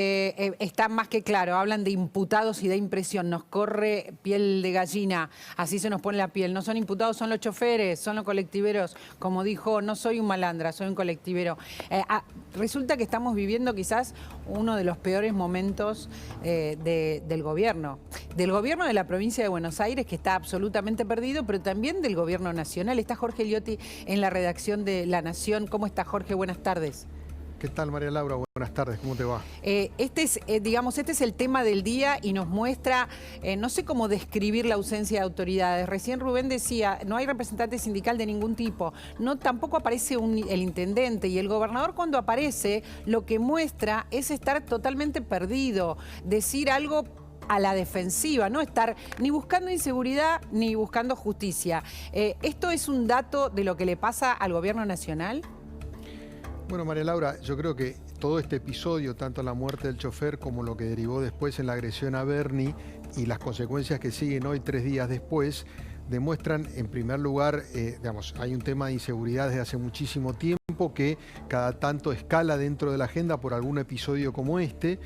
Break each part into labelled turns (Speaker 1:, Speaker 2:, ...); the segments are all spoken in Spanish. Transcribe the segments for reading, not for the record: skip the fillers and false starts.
Speaker 1: está más que claro, hablan de imputados y de impresión, nos corre piel de gallina, así se nos pone la piel. No son imputados, son los choferes, son los colectiveros. Como dijo, no soy un malandra, soy un colectivero. Resulta que estamos viviendo quizás uno de los peores momentos del gobierno de la provincia de Buenos Aires, que está absolutamente perdido, pero también del gobierno nacional. Está Jorge Liotti en la redacción de La Nación. ¿Cómo está, Jorge? Buenas tardes.
Speaker 2: ¿Qué tal, María Laura? Buenas tardes, ¿cómo te va?
Speaker 1: Este es el tema del día y nos muestra, no sé cómo describir la ausencia de autoridades. Recién Rubén decía, no hay representante sindical de ningún tipo, tampoco aparece el intendente, y el gobernador, cuando aparece, lo que muestra es estar totalmente perdido, decir algo a la defensiva, no estar ni buscando inseguridad ni buscando justicia. ¿Esto es un dato de lo que le pasa al gobierno nacional?
Speaker 2: Bueno, María Laura, yo creo que todo este episodio, tanto la muerte del chofer como lo que derivó después en la agresión a Bernie y las consecuencias que siguen hoy, 3 días después, demuestran, en primer lugar, hay un tema de inseguridad desde hace muchísimo tiempo que cada tanto escala dentro de la agenda por algún episodio como este,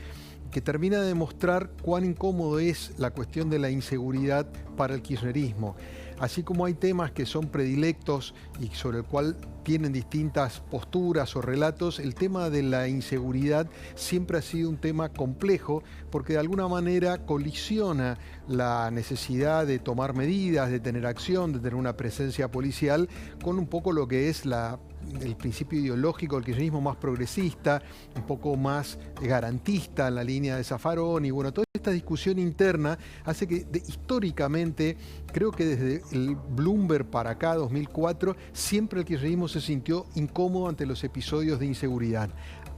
Speaker 2: que termina de demostrar cuán incómodo es la cuestión de la inseguridad para el kirchnerismo. Así como hay temas que son predilectos y sobre el cual tienen distintas posturas o relatos, el tema de la inseguridad siempre ha sido un tema complejo porque de alguna manera colisiona la necesidad de tomar medidas, de tener acción, de tener una presencia policial con un poco lo que es el principio ideológico del kirchnerismo más progresista, un poco más garantista en la línea de Zaffaroni. Y bueno, toda esta discusión interna hace que históricamente, creo que desde el Bloomberg para acá, 2004, siempre el kirchnerismo se sintió incómodo ante los episodios de inseguridad.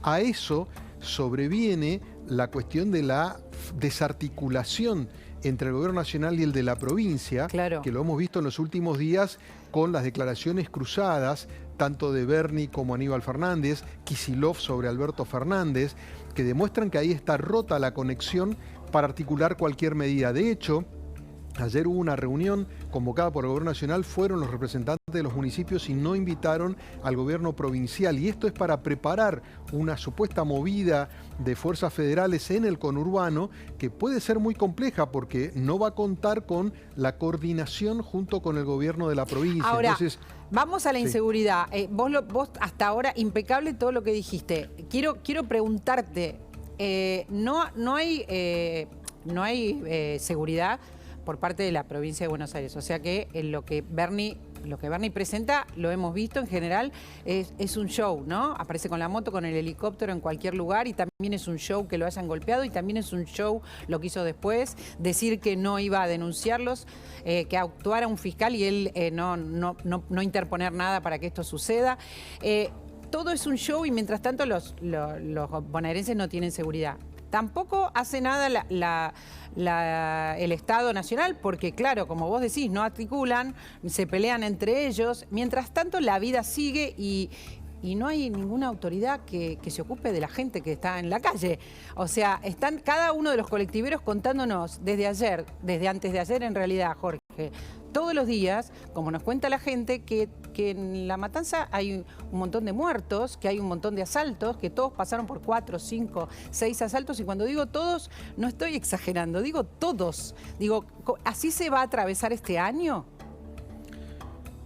Speaker 2: A eso sobreviene la cuestión de la desarticulación entre el gobierno nacional y el de la provincia,
Speaker 1: claro,
Speaker 2: que lo hemos visto en los últimos días con las declaraciones cruzadas, tanto de Bernie como Aníbal Fernández, Kicillof sobre Alberto Fernández, que demuestran que ahí está rota la conexión para articular cualquier medida. De hecho, ayer hubo una reunión convocada por el gobierno nacional, fueron los representantes de los municipios y no invitaron al gobierno provincial. Y esto es para preparar una supuesta movida de fuerzas federales en el conurbano que puede ser muy compleja porque no va a contar con la coordinación junto con el gobierno de la provincia.
Speaker 1: Ahora,
Speaker 2: entonces,
Speaker 1: vamos a la inseguridad. Vos hasta ahora, impecable todo lo que dijiste. Quiero preguntarte, no hay seguridad por parte de la provincia de Buenos Aires. O sea que lo que Bernie presenta, lo hemos visto en general, es un show, ¿no? Aparece con la moto, con el helicóptero en cualquier lugar, y también es un show que lo hayan golpeado, y también es un show lo que hizo después, decir que no iba a denunciarlos, que actuara un fiscal y él no interponer nada para que esto suceda. Todo es un show y mientras tanto los bonaerenses no tienen seguridad. Tampoco hace nada el Estado Nacional porque, claro, como vos decís, no articulan, se pelean entre ellos. Mientras tanto, la vida sigue y no hay ninguna autoridad que se ocupe de la gente que está en la calle. O sea, están cada uno de los colectiveros contándonos desde antes de ayer en realidad, Jorge, todos los días, como nos cuenta la gente, que en La Matanza hay un montón de muertos, que hay un montón de asaltos, que todos pasaron por 4, 5, 6 asaltos. Y cuando digo todos, no estoy exagerando, digo todos. Digo, ¿así se va a atravesar este año?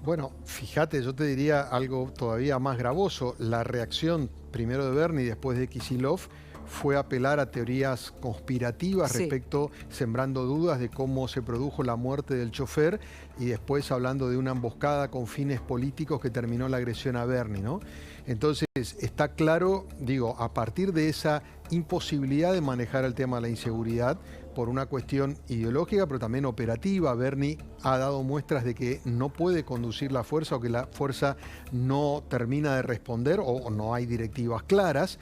Speaker 2: bueno, fíjate, yo te diría algo todavía más gravoso. La reacción primero de Bernie y después de Kicillof fue apelar a teorías conspirativas respecto, sembrando dudas de cómo se produjo la muerte del chofer y después hablando de una emboscada con fines políticos que terminó la agresión a Bernie, ¿no? Entonces, está claro, digo, a partir de esa imposibilidad de manejar el tema de la inseguridad por una cuestión ideológica, pero también operativa. Bernie ha dado muestras de que no puede conducir la fuerza o que la fuerza no termina de responder o no hay directivas claras,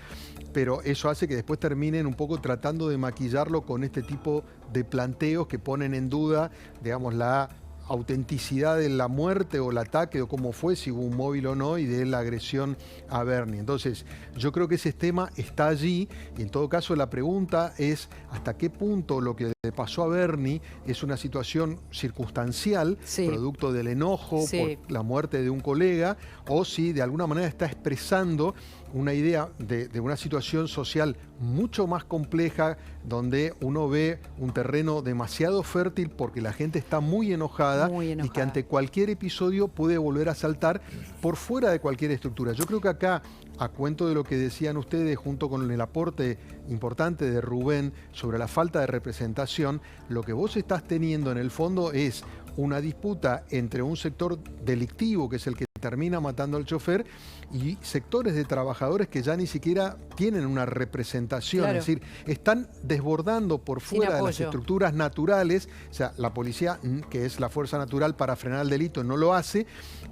Speaker 2: pero eso hace que después terminen un poco tratando de maquillarlo con este tipo de planteos que ponen en duda, digamos, la autenticidad de la muerte o el ataque o cómo fue, si hubo un móvil o no, y de la agresión a Bernie. Entonces, yo creo que ese tema está allí y en todo caso la pregunta es hasta qué punto lo que le pasó a Bernie es una situación circunstancial, producto del enojo por la muerte de un colega, o si de alguna manera está expresando una idea de una situación social mucho más compleja, donde uno ve un terreno demasiado fértil porque la gente está muy enojada y que ante cualquier episodio puede volver a saltar por fuera de cualquier estructura. Yo creo que acá, a cuento de lo que decían ustedes, junto con el aporte importante de Rubén sobre la falta de representación, lo que vos estás teniendo en el fondo es una disputa entre un sector delictivo, que es el que termina matando al chofer, y sectores de trabajadores que ya ni siquiera tienen una representación,
Speaker 1: claro.
Speaker 2: Es decir, están desbordando por fuera de las estructuras naturales. O sea, la policía, que es la fuerza natural para frenar el delito, no lo hace,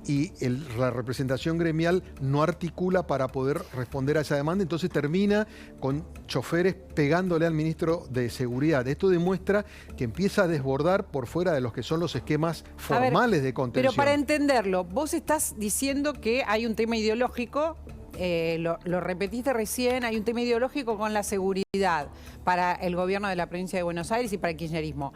Speaker 2: y la representación gremial no articula para poder responder a esa demanda, entonces termina con choferes pegándole al ministro de Seguridad. Esto demuestra que empieza a desbordar por fuera de los que son los esquemas formales de contención.
Speaker 1: Pero para entenderlo, vos estás diciendo que hay un tema ideológico, lo repetiste recién, hay un tema ideológico con la seguridad para el gobierno de la provincia de Buenos Aires y para el kirchnerismo.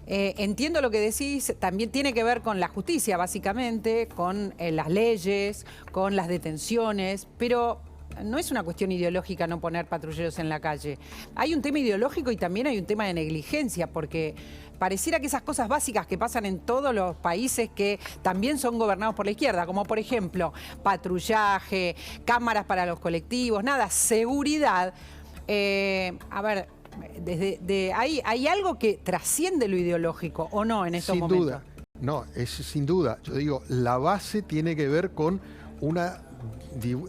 Speaker 1: Entiendo lo que decís, también tiene que ver con la justicia, básicamente, con las leyes, con las detenciones, pero no es una cuestión ideológica no poner patrulleros en la calle. Hay un tema ideológico y también hay un tema de negligencia, porque pareciera que esas cosas básicas que pasan en todos los países que también son gobernados por la izquierda, como por ejemplo patrullaje, cámaras para los colectivos, nada, seguridad. A ver, ¿hay algo que trasciende lo ideológico o no en estos momentos?
Speaker 2: Sin duda, no, es sin duda. Yo digo, la base tiene que ver con una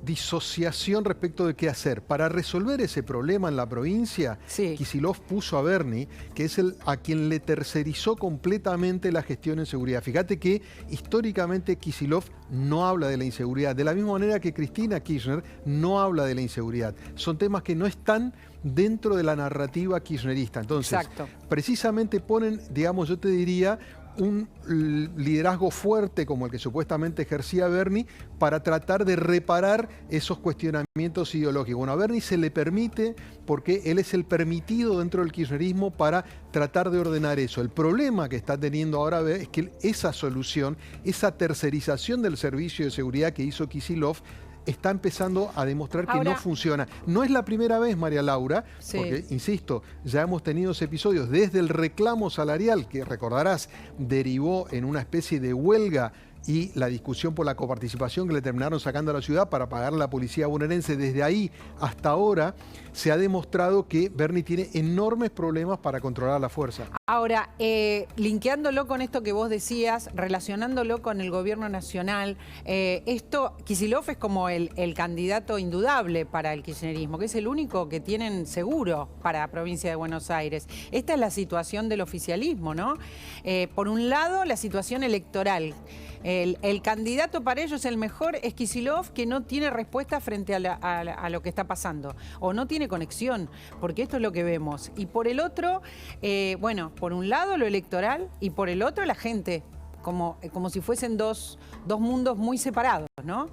Speaker 2: disociación respecto de qué hacer. Para resolver ese problema en la provincia, Kicillof puso a Bernie, que es a quien le tercerizó completamente la gestión en seguridad. Fíjate que históricamente Kicillof no habla de la inseguridad, de la misma manera que Cristina Kirchner no habla de la inseguridad. Son temas que no están dentro de la narrativa kirchnerista. Entonces, precisamente ponen, digamos, yo te diría, un liderazgo fuerte como el que supuestamente ejercía Bernie para tratar de reparar esos cuestionamientos ideológicos. Bueno, a Bernie se le permite porque él es el permitido dentro del kirchnerismo para tratar de ordenar eso. El problema que está teniendo ahora es que esa solución, esa tercerización del servicio de seguridad que hizo Kicillof, está empezando a demostrar que no funciona. No es la primera vez, María Laura, porque, insisto, ya hemos tenido episodios desde el reclamo salarial, que recordarás, derivó en una especie de huelga y la discusión por la coparticipación que le terminaron sacando a la ciudad para pagar a la policía bonaerense. Desde ahí hasta ahora se ha demostrado que Bernie tiene enormes problemas para controlar la fuerza.
Speaker 1: Ahora, linkeándolo con esto que vos decías, relacionándolo con el gobierno nacional, Kicillof es como el candidato indudable para el kirchnerismo, que es el único que tienen seguro para la provincia de Buenos Aires. Esta es la situación del oficialismo, ¿no? Por un lado, la situación electoral. El candidato para ellos, el mejor, es Kicillof, que no tiene respuesta frente a lo que está pasando, o no tiene conexión, porque esto es lo que vemos. Y por el otro, bueno, por un lado lo electoral y por el otro la gente, como si fuesen dos mundos muy separados, ¿no?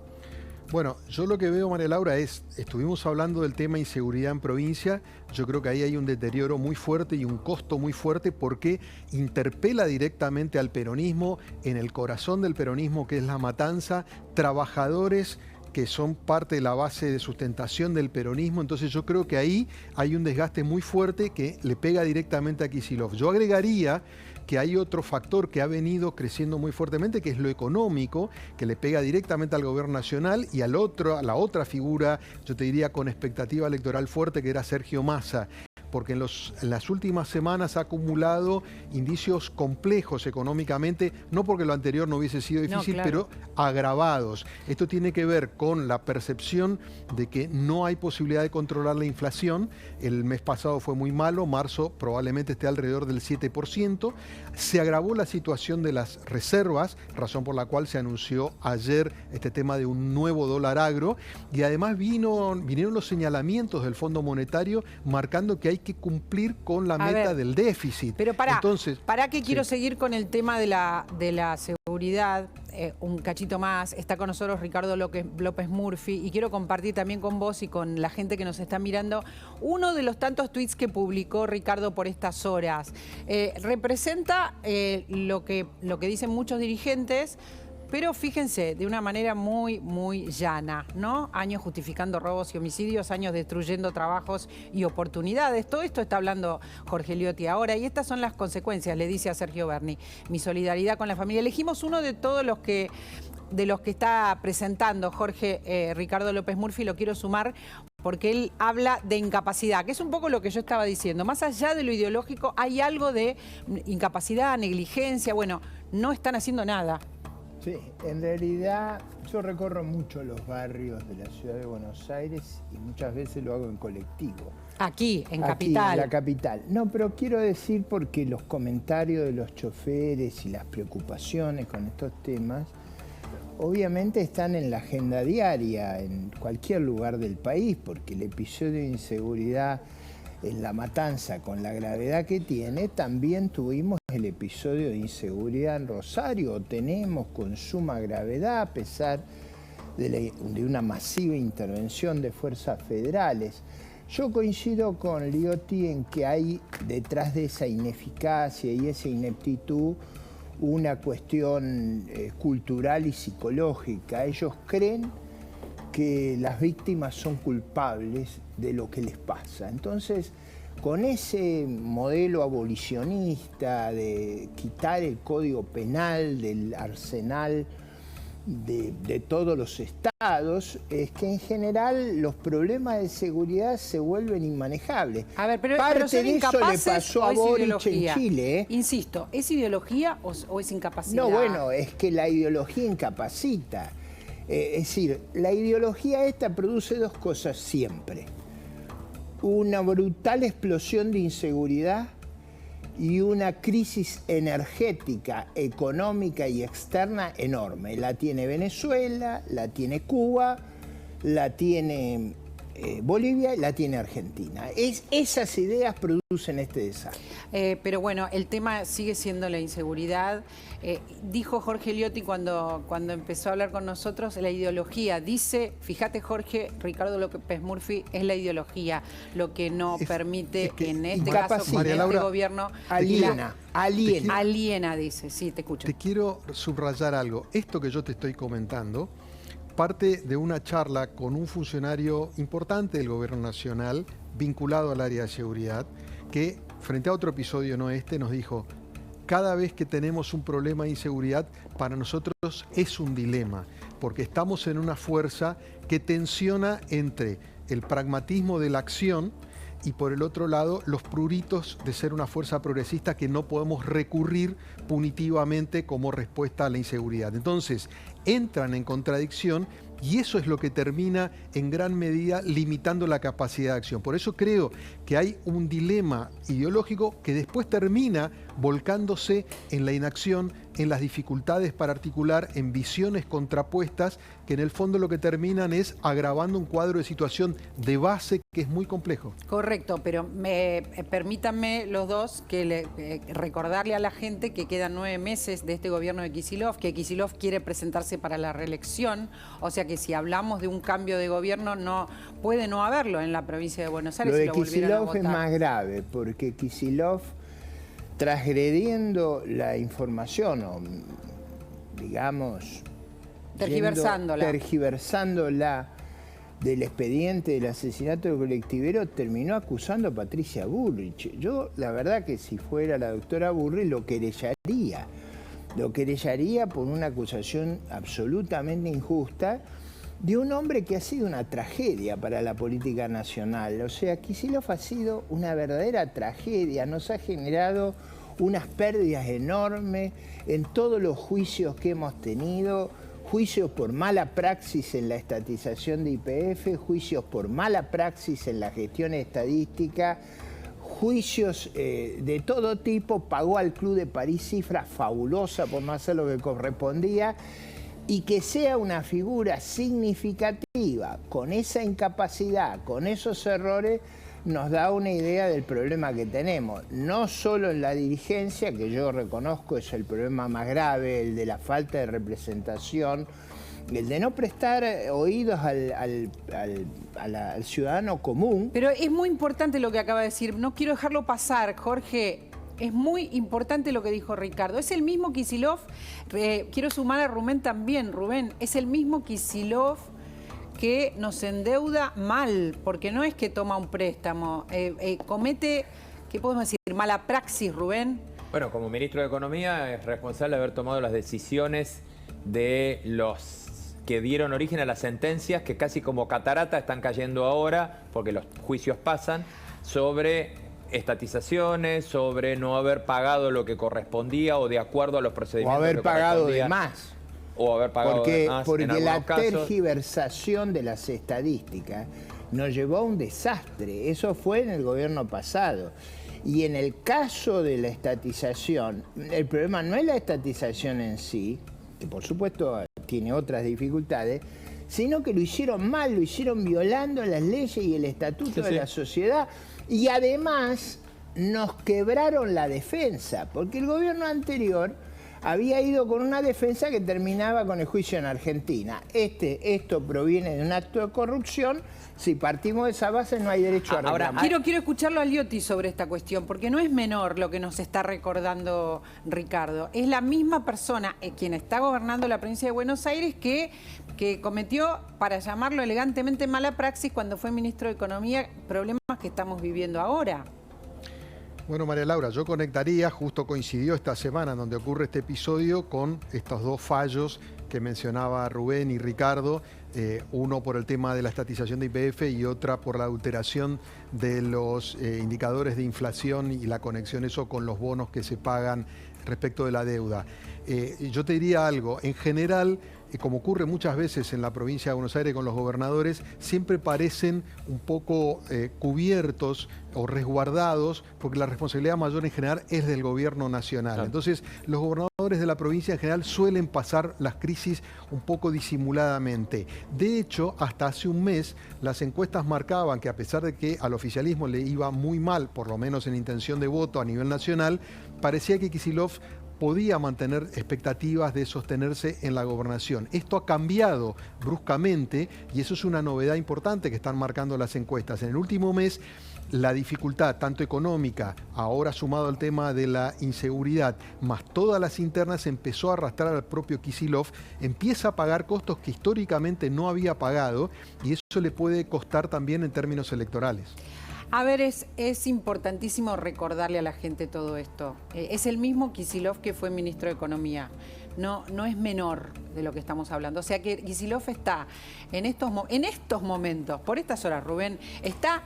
Speaker 2: Bueno, yo lo que veo, María Laura, estuvimos hablando del tema inseguridad en provincia. Yo creo que ahí hay un deterioro muy fuerte y un costo muy fuerte porque interpela directamente al peronismo, en el corazón del peronismo, que es la matanza, trabajadores que son parte de la base de sustentación del peronismo. Entonces yo creo que ahí hay un desgaste muy fuerte que le pega directamente a Kicillof. Yo agregaría que hay otro factor que ha venido creciendo muy fuertemente, que es lo económico, que le pega directamente al gobierno nacional y a la otra figura, yo te diría con expectativa electoral fuerte, que era Sergio Massa, porque en las últimas semanas ha acumulado indicios complejos económicamente, no porque lo anterior no hubiese sido difícil, pero agravados. Esto tiene que ver con la percepción de que no hay posibilidad de controlar la inflación. El mes pasado fue muy malo, marzo probablemente esté alrededor del 7%. Se agravó la situación de las reservas, razón por la cual se anunció ayer este tema de un nuevo dólar agro, y además vinieron los señalamientos del Fondo Monetario marcando que hay que cumplir con la meta del déficit.
Speaker 1: Pero para que quiero seguir con el tema de la seguridad, un cachito más. Está con nosotros Ricardo López Murphy y quiero compartir también con vos y con la gente que nos está mirando uno de los tantos tweets que publicó Ricardo por estas horas. Representa lo que dicen muchos dirigentes, pero fíjense, de una manera muy, muy llana, ¿no? Años justificando robos y homicidios, años destruyendo trabajos y oportunidades. Todo esto está hablando Jorge Liotti ahora, y estas son las consecuencias, le dice a Sergio Berni. Mi solidaridad con la familia. Elegimos uno de todos los que está presentando Jorge Ricardo López Murphy, lo quiero sumar porque él habla de incapacidad, que es un poco lo que yo estaba diciendo. Más allá de lo ideológico, hay algo de incapacidad, negligencia, bueno, no están haciendo nada.
Speaker 3: Sí, en realidad yo recorro mucho los barrios de la ciudad de Buenos Aires y muchas veces lo hago en colectivo.
Speaker 1: Aquí, en
Speaker 3: Aquí,
Speaker 1: Capital.
Speaker 3: en la capital. No, pero quiero decir porque los comentarios de los choferes y las preocupaciones con estos temas obviamente están en la agenda diaria, en cualquier lugar del país, porque el episodio de inseguridad en La Matanza, con la gravedad que tiene, también tuvimos el episodio de inseguridad en Rosario, tenemos con suma gravedad, a pesar de una masiva intervención de fuerzas federales. Yo coincido con Liotti en que hay detrás de esa ineficacia y esa ineptitud una cuestión cultural y psicológica. Ellos creen que las víctimas son culpables de lo que les pasa. Entonces, con ese modelo abolicionista de quitar el código penal del arsenal de todos los estados, es que en general los problemas de seguridad se vuelven inmanejables.
Speaker 1: A ver, pero
Speaker 3: Parte
Speaker 1: ¿son
Speaker 3: de eso le
Speaker 1: incapaces
Speaker 3: pasó
Speaker 1: o
Speaker 3: a
Speaker 1: es
Speaker 3: Boric
Speaker 1: ideología?
Speaker 3: en Chile.
Speaker 1: Insisto, ¿es ideología o es incapacidad?
Speaker 3: No, bueno, es que la ideología incapacita. Es decir, la ideología esta produce dos cosas siempre. Una brutal explosión de inseguridad y una crisis energética, económica y externa enorme. La tiene Venezuela, la tiene Cuba, la tiene Bolivia y la tiene Argentina. Esas ideas producen este desastre.
Speaker 1: Pero bueno, el tema sigue siendo la inseguridad. Dijo Jorge Liotti cuando empezó a hablar con nosotros, la ideología. Dice, fíjate Jorge, Ricardo López Murphy, es la ideología lo que no permite que en este caso, con
Speaker 2: María
Speaker 1: este
Speaker 2: Laura,
Speaker 1: gobierno... Aliena, dice. Sí, te escucho.
Speaker 2: Te quiero subrayar algo. Esto que yo te estoy comentando parte de una charla con un funcionario importante del gobierno nacional vinculado al área de seguridad que, frente a otro episodio, no este, nos dijo: cada vez que tenemos un problema de inseguridad, para nosotros es un dilema, porque estamos en una fuerza que tensiona entre el pragmatismo de la acción y, por el otro lado, los pruritos de ser una fuerza progresista que no podemos recurrir punitivamente como respuesta a la inseguridad. Entonces, entran en contradicción y eso es lo que termina en gran medida limitando la capacidad de acción. Por eso creo que hay un dilema ideológico que después termina volcándose en la inacción, en las dificultades para articular, en visiones contrapuestas, que en el fondo lo que terminan es agravando un cuadro de situación de base que es muy complejo.
Speaker 1: Correcto, pero permítanme los dos que recordarle a la gente que quedan 9 meses de este gobierno de Kicillof, que Kicillof quiere presentarse para la reelección, o sea que si hablamos de un cambio de gobierno no puede no haberlo en la provincia de Buenos Aires.
Speaker 3: Lo de
Speaker 1: si lo
Speaker 3: Kicillof es más grave, porque Kicillof, transgrediendo la información, o digamos, tergiversándola del expediente del asesinato del colectivero, terminó acusando a Patricia Bullrich. Yo, la verdad que si fuera la doctora Bullrich, lo querellaría por una acusación absolutamente injusta de un hombre que ha sido una tragedia para la política nacional. O sea, Kicillof ha sido una verdadera tragedia, nos ha generado unas pérdidas enormes en todos los juicios que hemos tenido, juicios por mala praxis en la estatización de YPF, juicios por mala praxis en la gestión estadística, juicios de todo tipo, pagó al Club de París cifras fabulosas por no hacer lo que correspondía, y que sea una figura significativa, con esa incapacidad, con esos errores, nos da una idea del problema que tenemos. No solo en la dirigencia, que yo reconozco es el problema más grave, el de la falta de representación, el de no prestar oídos al ciudadano común.
Speaker 1: Pero es muy importante lo que acaba de decir, no quiero dejarlo pasar, Jorge. Es muy importante lo que dijo Ricardo. Es el mismo Kicillof, quiero sumar a Rubén también. Rubén, es el mismo Kicillof que nos endeuda mal, porque no es que toma un préstamo, comete, ¿qué podemos decir? Mala praxis, Rubén.
Speaker 4: Bueno, como ministro de Economía es responsable de haber tomado las decisiones de los que dieron origen a las sentencias que casi como catarata están cayendo ahora, porque los juicios pasan, sobre estatizaciones, sobre no haber pagado lo que correspondía o de acuerdo a los procedimientos.
Speaker 3: O haber pagado de más.
Speaker 4: O haber pagado de más.
Speaker 3: Porque la
Speaker 4: casos.
Speaker 3: tergiversación de las estadísticas nos llevó a un desastre. Eso fue en el gobierno pasado. Y en el caso de la estatización, el problema no es la estatización en sí, que por supuesto tiene otras dificultades, sino que lo hicieron mal, lo hicieron violando las leyes y el estatuto de la sociedad. Y además nos quebraron la defensa, porque el gobierno anterior había ido con una defensa que terminaba con el juicio en Argentina. Esto proviene de un acto de corrupción. Si partimos de esa base, no hay derecho a reclamar.
Speaker 1: Quiero escucharlo a Liotti sobre esta cuestión, porque no es menor lo que nos está recordando Ricardo. Es la misma persona, quien está gobernando la provincia de Buenos Aires, que cometió, para llamarlo elegantemente, mala praxis cuando fue ministro de Economía, problemas que estamos viviendo ahora.
Speaker 2: Bueno, María Laura, yo conectaría, justo coincidió esta semana en donde ocurre este episodio, con estos dos fallos que mencionaba Rubén y Ricardo, uno por el tema de la estatización de YPF y otra por la adulteración de los indicadores de inflación y la conexión eso con los bonos que se pagan respecto de la deuda. Yo te diría algo, en general, como ocurre muchas veces en la provincia de Buenos Aires con los gobernadores, siempre parecen un poco cubiertos o resguardados, porque la responsabilidad mayor en general es del gobierno nacional. Claro. Entonces, los gobernadores de la provincia en general suelen pasar las crisis un poco disimuladamente. De hecho, hasta hace un mes, las encuestas marcaban que a pesar de que al oficialismo le iba muy mal, por lo menos en intención de voto a nivel nacional, parecía que Kicillof podía mantener expectativas de sostenerse en la gobernación. Esto ha cambiado bruscamente y eso es una novedad importante que están marcando las encuestas. En el último mes, la dificultad, tanto económica, ahora sumado al tema de la inseguridad, más todas las internas, empezó a arrastrar al propio Kicillof, empieza a pagar costos que históricamente no había pagado y eso le puede costar también en términos electorales.
Speaker 1: A ver, es importantísimo recordarle a la gente todo esto. Es el mismo Kicillof que fue ministro de Economía. No es menor de lo que estamos hablando. O sea que Kicillof está en estos momentos, por estas horas, Rubén, está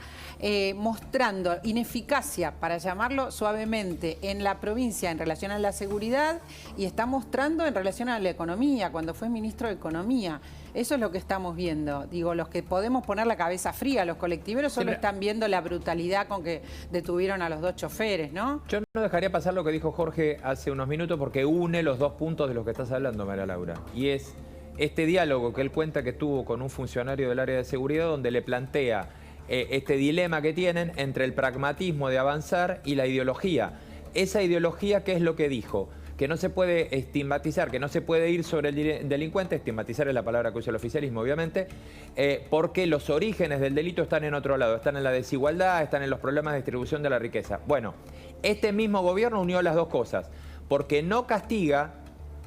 Speaker 1: mostrando ineficacia, para llamarlo suavemente, en la provincia en relación a la seguridad y está mostrando en relación a la economía, cuando fue ministro de Economía. Eso es lo que estamos viendo. Digo, los que podemos poner la cabeza fría, los colectiveros, solo están viendo la brutalidad con que detuvieron a los dos choferes, ¿no?
Speaker 4: Yo no dejaría pasar lo que dijo Jorge hace unos minutos porque une los dos puntos de los que estás hablando, María Laura. Y es este diálogo que él cuenta que tuvo con un funcionario del área de seguridad donde le plantea este dilema que tienen entre el pragmatismo de avanzar y la ideología. Esa ideología, ¿qué es lo que dijo? Que no se puede estigmatizar, que no se puede ir sobre el delincuente, estigmatizar es la palabra que usa el oficialismo, obviamente, porque los orígenes del delito están en otro lado, están en la desigualdad, están en los problemas de distribución de la riqueza. Bueno, este mismo gobierno unió las dos cosas, porque no castiga,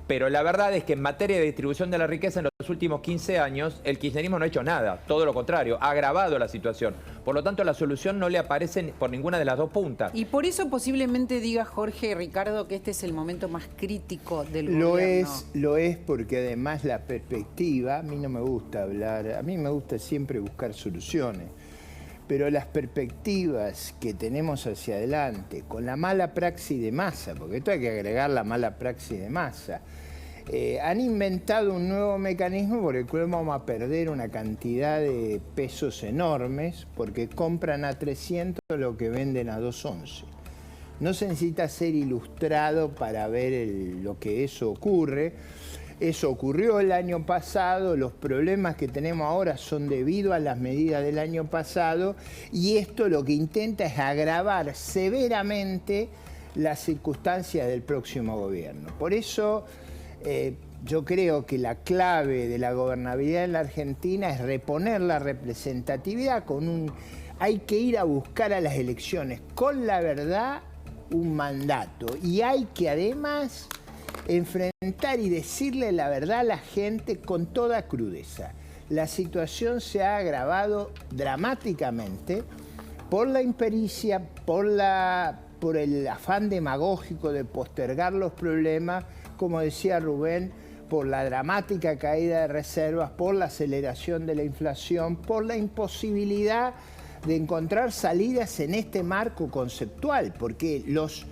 Speaker 4: pero la verdad es que en materia de distribución de la riqueza en los últimos 15 años el kirchnerismo no ha hecho nada, todo lo contrario, ha agravado la situación. Por lo tanto, la solución no le aparece por ninguna de las dos puntas.
Speaker 1: Y por eso posiblemente diga Jorge y Ricardo que este es el momento más crítico del gobierno.
Speaker 3: Lo es porque además la perspectiva, a mí no me gusta hablar, a mí me gusta siempre buscar soluciones. Pero las perspectivas que tenemos hacia adelante, con la mala praxis de Massa, porque esto hay que agregar la mala praxis de Massa, han inventado un nuevo mecanismo por el cual vamos a perder una cantidad de pesos enormes porque compran a 300 lo que venden a 211. No se necesita ser ilustrado para ver lo que eso ocurre. Eso ocurrió el año pasado, los problemas que tenemos ahora son debido a las medidas del año pasado y esto lo que intenta es agravar severamente las circunstancias del próximo gobierno. Por eso yo creo que la clave de la gobernabilidad en la Argentina es reponer la representatividad hay que ir a buscar a las elecciones con la verdad un mandato y hay que además enfrentar y decirle la verdad a la gente con toda crudeza. La situación se ha agravado dramáticamente por la impericia, por el afán demagógico de postergar los problemas, como decía Rubén, por la dramática caída de reservas, por la aceleración de la inflación, por la imposibilidad de encontrar salidas en este marco conceptual, porque los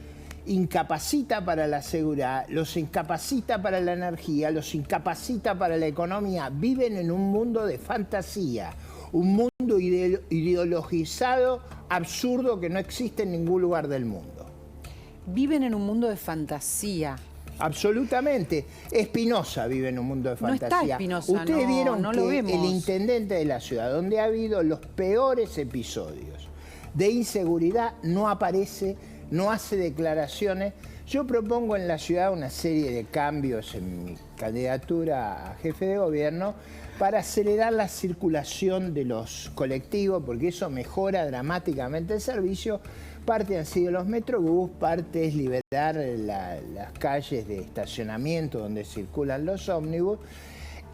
Speaker 3: incapacita para la seguridad, los incapacita para la energía, los incapacita para la economía. Viven en un mundo de fantasía, un mundo ideologizado, absurdo, que no existe en ningún lugar del mundo.
Speaker 1: Viven en un mundo de fantasía.
Speaker 3: Absolutamente. Espinosa vive en un mundo de fantasía.
Speaker 1: No está Espinosa,
Speaker 3: Ustedes vieron
Speaker 1: no
Speaker 3: que
Speaker 1: lo vemos.
Speaker 3: el intendente de la ciudad, donde ha habido los peores episodios de inseguridad, no aparece, no hace declaraciones. Yo propongo en la ciudad una serie de cambios en mi candidatura a jefe de gobierno para acelerar la circulación de los colectivos, porque eso mejora dramáticamente el servicio. Parte han sido los Metrobús, parte es liberar las calles de estacionamiento donde circulan los ómnibus.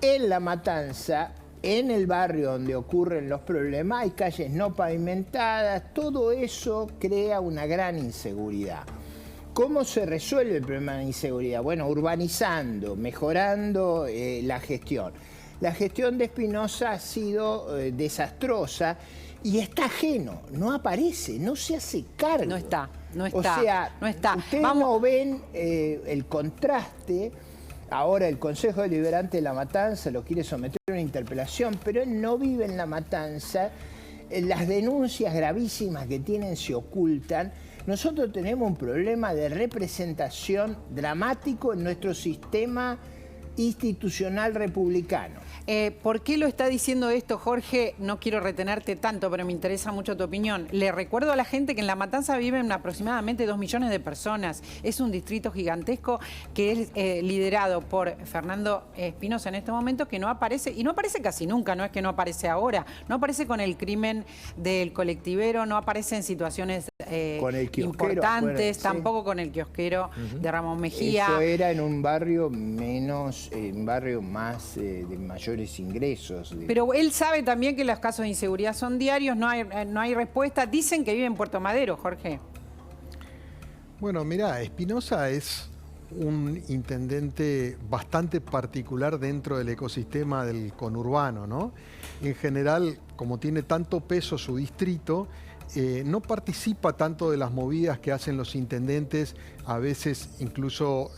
Speaker 3: En La Matanza, en el barrio donde ocurren los problemas, hay calles no pavimentadas. Todo eso crea una gran inseguridad. ¿Cómo se resuelve el problema de inseguridad? Bueno, urbanizando, mejorando la gestión. La gestión de Espinosa ha sido desastrosa y está ajeno, no aparece, no se hace cargo.
Speaker 1: No está.
Speaker 3: O sea,
Speaker 1: no está.
Speaker 3: Ustedes no ven el contraste. Ahora el Consejo Deliberante de La Matanza lo quiere someter a una interpelación, pero él no vive en La Matanza. Las denuncias gravísimas que tienen se ocultan. Nosotros tenemos un problema de representación dramático en nuestro sistema institucional republicano.
Speaker 1: ¿Por qué lo está diciendo esto, Jorge? No quiero retenerte tanto, pero me interesa mucho tu opinión. Le recuerdo a la gente que en La Matanza viven aproximadamente 2 millones de personas. Es un distrito gigantesco que es liderado por Fernando Espinosa en este momento, que no aparece, y no aparece casi nunca, no es que no aparece ahora, no aparece con el crimen del colectivero, no aparece en situaciones importantes, tampoco con el kiosquero de Ramón Mejía.
Speaker 3: Eso era en un barrio menos, un barrio más de mayores ingresos.
Speaker 1: Pero él sabe también que los casos de inseguridad son diarios, no hay respuesta. Dicen que vive en Puerto Madero, Jorge.
Speaker 2: Bueno, mirá, Espinosa es un intendente bastante particular dentro del ecosistema del conurbano, ¿no? En general, como tiene tanto peso su distrito, no participa tanto de las movidas que hacen los intendentes, a veces incluso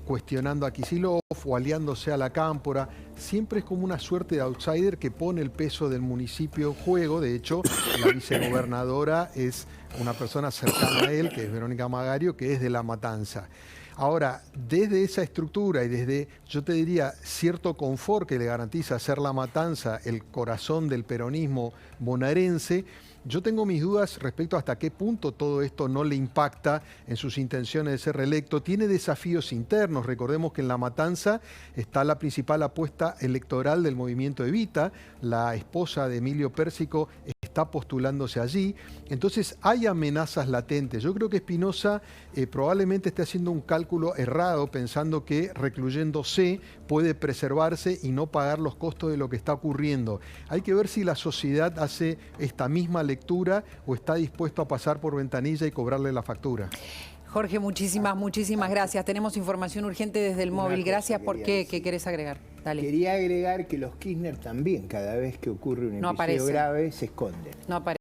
Speaker 2: cuestionando a Kicillof o aliándose a la Cámpora. Siempre es como una suerte de outsider que pone el peso del municipio en juego. De hecho, la vicegobernadora es una persona cercana a él, que es Verónica Magario, que es de La Matanza. Ahora, desde esa estructura y desde, yo te diría, cierto confort que le garantiza ser La Matanza el corazón del peronismo bonaerense, yo tengo mis dudas respecto a hasta qué punto todo esto no le impacta en sus intenciones de ser reelecto. Tiene desafíos internos. Recordemos que en La Matanza está la principal apuesta electoral del movimiento Evita. La esposa de Emilio Pérsico está postulándose allí. Entonces hay amenazas latentes. Yo creo que Espinosa probablemente esté haciendo un cálculo errado, pensando que recluyéndose puede preservarse y no pagar los costos de lo que está ocurriendo. Hay que ver si la sociedad hace esta misma lectura o está dispuesto a pasar por ventanilla y cobrarle la factura.
Speaker 1: Jorge, muchísimas gracias. Tenemos información urgente desde el móvil. Gracias. ¿Por qué? ¿Qué querés agregar? Dale.
Speaker 3: Quería agregar que los Kirchner también, cada vez que ocurre un episodio grave, se esconden.
Speaker 1: No aparece.